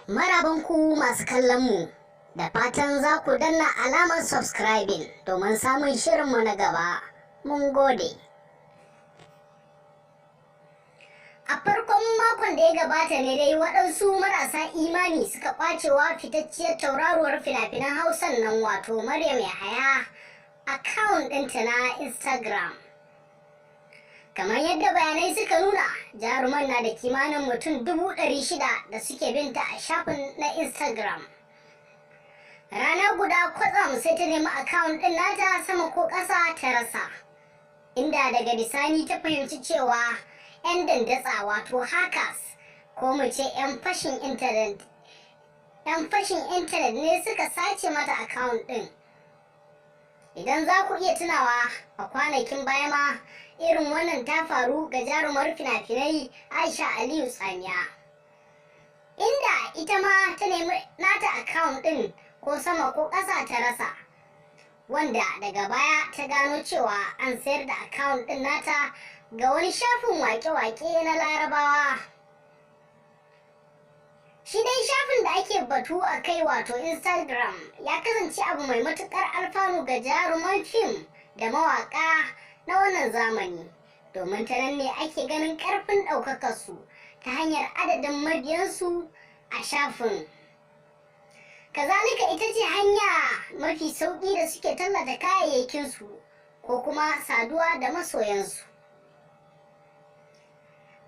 Marabanku masu kallon mu, da fatan za ku danna alamar subscribing domin samun shirinmu na gaba. Mun gode. A farkon makon da ya gabata ne dai waɗansu marasa imani suka ƙwacewa fitacciyar tauraruwar fina-finan Hausan nan wato Maryam Yahaya akawun ɗinta na Instagram. Kamar yadda bayanai suka nuna, jaruman na da kimanin mutum 600,000 da suke binta a shafin na Instagram. Rana guda kwatsam sai ta nemi akawun ɗin nata sama ko ƙasa ta rasa, inda daga bisani ta fahimci cewa 'yan dandatsa wato hackers ko mu ce 'yan fashin intanet ne suka sace mata akawun ɗin. Idan za ku iya tunawa, a kwanakin baya ma irin wannan ta faru ga jarumar fina-finai Aisha Aliyu Tsamiya, inda ita ma ta nemi nata akawun ɗin ko sama ko ƙasa ta rasa, wanda daga baya ta gano cewa an sayar da akawun ɗin nata ga wani shafin wake-wake na Larabawa. Shi dai shafin da ake batu a kai wato Instagram ya kasance abu mai matuƙar alfanu ga jaruman fim da mawaƙa na wannan zamani, domin ta nan ne ake ganin ƙarfin ɗaukakarsu ta hanyar adadin mabiyansu a shafin. Kazalika ita ce hanya mafi sauƙi da suke tallata kayayyakinsu ko kuma saduwa da masoyansu.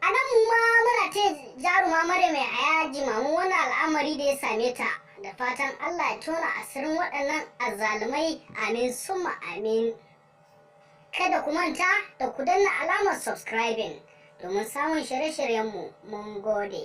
A nan mu ma muna taya jaruma Maryam Yahaya jimamin wani al'amari da ya same ta, da fatan Allah ya tona asirin waɗannan azzalumai, amin summa amin. Kada ku manta da ku danna alamar subscribing domin samun shirye-shiryenmu. Mun gode.